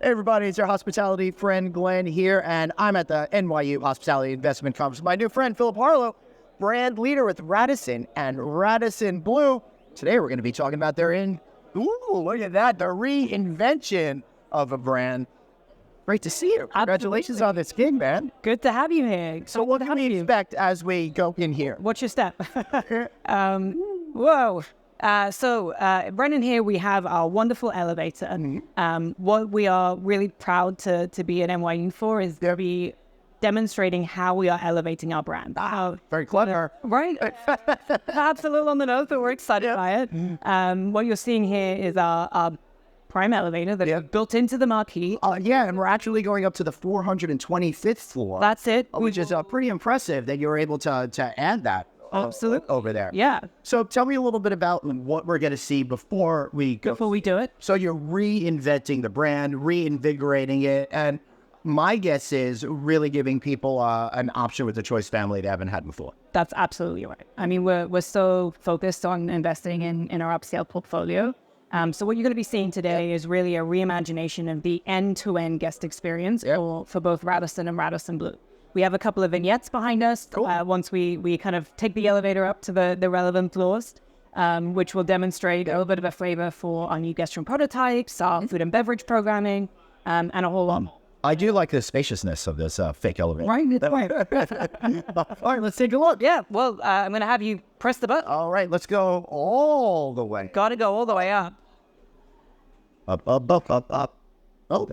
Hey everybody, it's your hospitality friend Glenn here, and I'm at the NYU Hospitality Investment Conference. My new friend Philipp Mirow, brand leader with Radisson and Radisson Blu. Today we're going to be talking about look at that, the reinvention of a brand. Great to see you. Congratulations on this gig, man. Good to have you here. So what can we expect as we go in here? What's your step? Whoa. Brendan, here we have our wonderful elevator. What we are really proud to be at NYU for is to be demonstrating how we are elevating our brand. Very clever. Right? Perhaps a little on the nose, but we're excited by it. What you're seeing here is our prime elevator that is built into the marquee. And we're actually going up to the 425th floor. That's it. Which is pretty impressive that you're able to add that. Absolutely. Over there. Yeah. So tell me a little bit about what we're going to see before we go. Before we do it. So you're reinventing the brand, reinvigorating it, and my guess is really giving people an option with the Choice family they haven't had before. That's absolutely right. I mean, we're so focused on investing in our upscale portfolio. So what you're going to be seeing today is really a reimagination of the end-to-end guest experience for both Radisson and Radisson Blu. We have a couple of vignettes behind us. Cool. Once we kind of take the elevator up to the relevant floors, which will demonstrate a little bit of a flavor for our new guest room prototypes, our food and beverage programming, and a whole lot more. I do like the spaciousness of this fake elevator. Right. All right, let's take a look. Yeah, well, I'm going to have you press the button. All right, let's go all the way. Got to go all the way up. Up. Oh,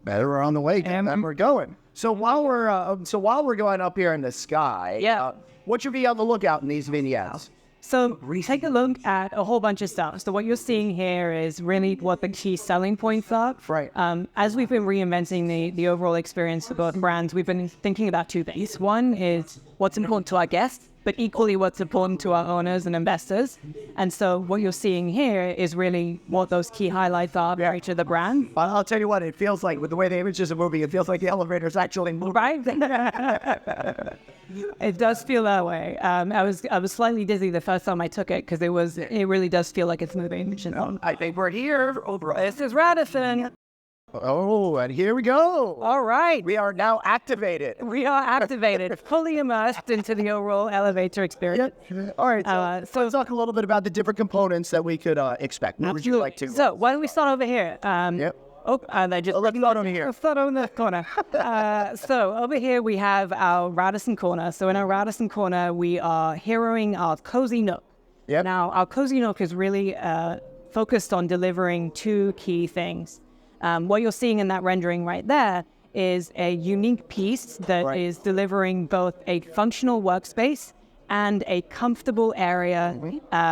better we're on the way, and we're going. So while we're going up here in the sky, what should be on the lookout in these vignettes? So take a look at a whole bunch of stuff. So what you're seeing here is really what the key selling points are. Right. As we've been reinventing the overall experience for both brands, we've been thinking about two things. One is what's important to our guests, but equally what's important to our owners and investors. And so what you're seeing here is really what those key highlights are for each of the brands. I'll tell you what, it feels like, with the way the images are moving, it feels like the elevator's actually moving. Right? It does feel that way. I was slightly dizzy the first time I took it because it really does feel like it's moving. I think we're here. This is Radisson. Oh, and here we go. All right. We are now activated. We are activated, fully immersed into the overall elevator experience. All right. So let's talk a little bit about the different components that we could expect. What would you like to? So why don't we start over here? Let's start over here. Let's start over the corner. So over here we have our Radisson corner. So in our Radisson corner, we are heroing our cozy nook. Yep. Now, our cozy nook is really focused on delivering two key things. What you're seeing in that rendering right there is a unique piece that is delivering both a functional workspace and a comfortable area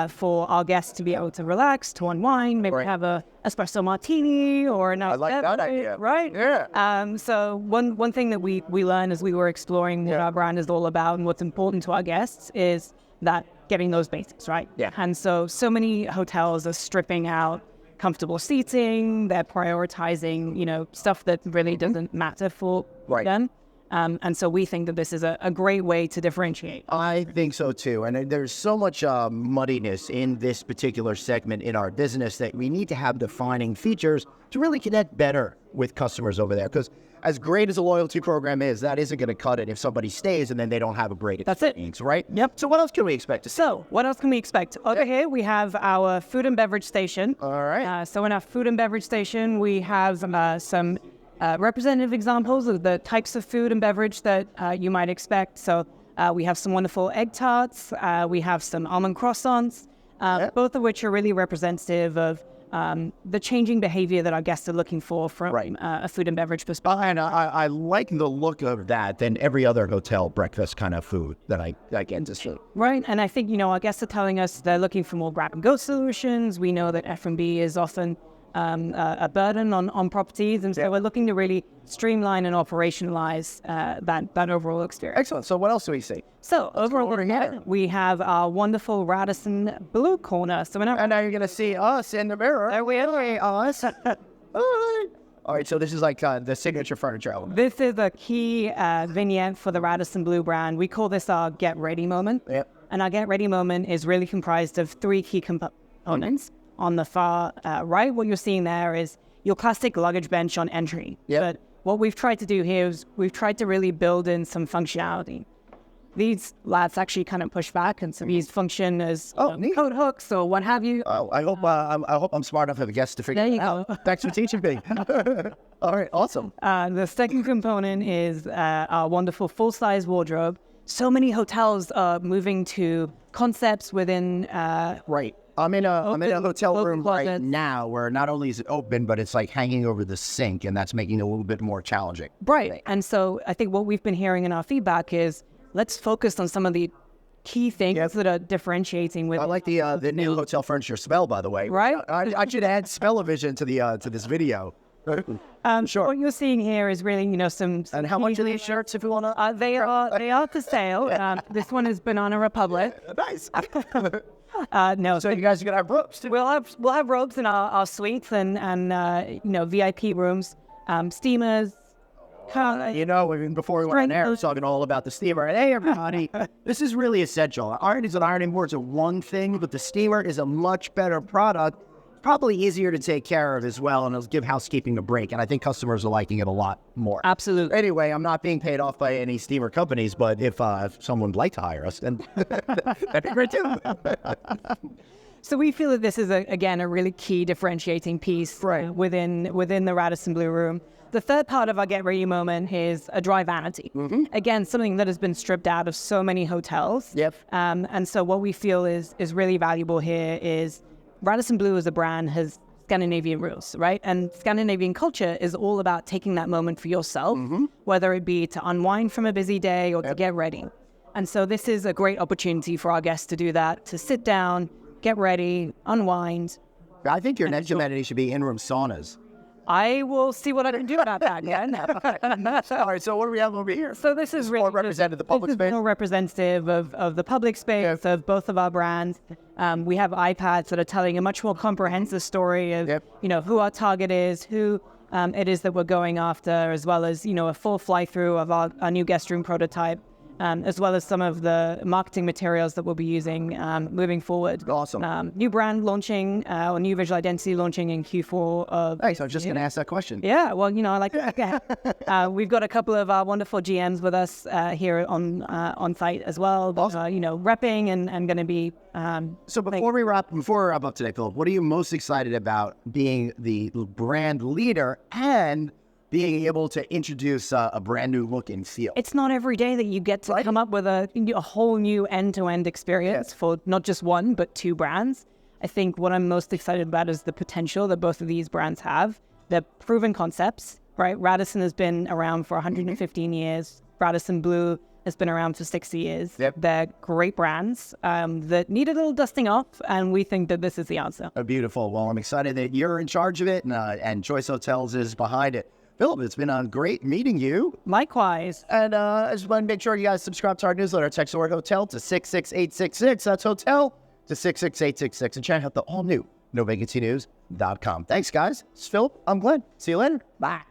for our guests to be able to relax, to unwind, maybe have a espresso martini or an I like that idea. Right? Yeah. So one thing that we learned as we were exploring what our brand is all about and what's important to our guests is that getting those basics, right? Yeah. And so many hotels are stripping out comfortable seating, they're prioritizing, stuff that really doesn't matter for them. And so we think that this is a great way to differentiate. I think so too. And there's so much muddiness in this particular segment in our business that we need to have defining features to really connect better with customers over there. Because as great as a loyalty program is, that isn't going to cut it if somebody stays and then they don't have a great experience, right? Yep. So what else can we expect to see? So what else can we expect? Over here, we have our food and beverage station. All right. So in our food and beverage station, we have some representative examples of the types of food and beverage that you might expect. So we have some wonderful egg tarts. We have some almond croissants, both of which are really representative of the changing behavior that our guests are looking for from a food and beverage perspective. And I like the look of that than every other hotel breakfast kind of food that I get to see. Right, and I think, our guests are telling us they're looking for more grab-and-go solutions. We know that F&B is often a burden on properties, and so we're looking to really streamline and operationalize that overall experience. Excellent. So what else do we see? So over here, we have our wonderful Radisson Blu corner. So and now you're going to see us in the mirror. There we are. Us. All right, so this is like the signature furniture element. This is a key vignette for the Radisson Blu brand. We call this our Get Ready moment. Yep. And our Get Ready moment is really comprised of three key components. On the far right, what you're seeing there is your classic luggage bench on entry. Yep. But what we've tried to do here is we've tried to really build in some functionality. These lats actually kind of push back, and so these function as coat hooks or what have you. Oh, I hope I'm smart enough of a guest to figure There it you out. go. Thanks for teaching me. All right, awesome. The second component is our wonderful full-size wardrobe. So many hotels are moving to concepts within. Right. I'm in a hotel room right closets. now where not only is it open, but it's like hanging over the sink, and that's making it a little bit more challenging. Right. And so I think what we've been hearing in our feedback is let's focus on some of the key things that are differentiating with. I like the new hotel furniture smell, by the way. Right. I should add smell-o-vision to this video. Sure. What you're seeing here is really, some. And how much are these shirts, if you want to? They are for sale. This one is Banana Republic. Nice. No, So you guys are gonna have ropes too. we'll have robes in our suites and VIP rooms, steamers. Even before we went on air, I was talking all about the steamer. And hey, everybody, this is really essential. Ironings and ironing boards are one thing, but the steamer is a much better product. Probably easier to take care of as well, and it'll give housekeeping a break. And I think customers are liking it a lot more. Absolutely. Anyway, I'm not being paid off by any steamer companies, but if someone would like to hire us, then that'd be great too. So we feel that this is again a really key differentiating piece within the Radisson Blu room. The third part of our Get Ready moment is a dry vanity. Again, something that has been stripped out of so many hotels. Yep. And so what we feel is really valuable here is Radisson Blu as a brand has Scandinavian roots, right? And Scandinavian culture is all about taking that moment for yourself, whether it be to unwind from a busy day or to get ready. And so this is a great opportunity for our guests to do that, to sit down, get ready, unwind. I think your next amenity should be in-room saunas. I will see what I can do about that. All right, so what do we have over here? So this is really more representative of the public space. More representative of the public space of both of our brands. We have iPads that are telling a much more comprehensive story of who our target is, who it is that we're going after, as well as a full fly through of our new guest room prototype. As well as some of the marketing materials that we'll be using moving forward. Awesome. New brand launching, or new visual identity launching in Q4 of... Nice, I was just going to ask that question. Yeah, well, I like that. We've got a couple of our wonderful GMs with us here on site as well. Awesome. Repping and going to be... So before we wrap up today, Philip, what are you most excited about being the brand leader and being able to introduce a brand new look and feel? It's not every day that you get to come up with a whole new end-to-end experience for not just one, but two brands. I think what I'm most excited about is the potential that both of these brands have. They're proven concepts, right? Radisson has been around for 115 years. Radisson Blu has been around for 60 years. Yep. They're great brands that need a little dusting off, and we think that this is the answer. Beautiful. Well, I'm excited that you're in charge of it, and Choice Hotels is behind it. Philip, it's been great meeting you. Likewise. And I just want to make sure you guys subscribe to our newsletter. Text the word hotel to 66866. That's hotel to 66866. And check out the all-new NoVacancyNews.com. Thanks, guys. It's Philip. I'm Glenn. See you later. Bye.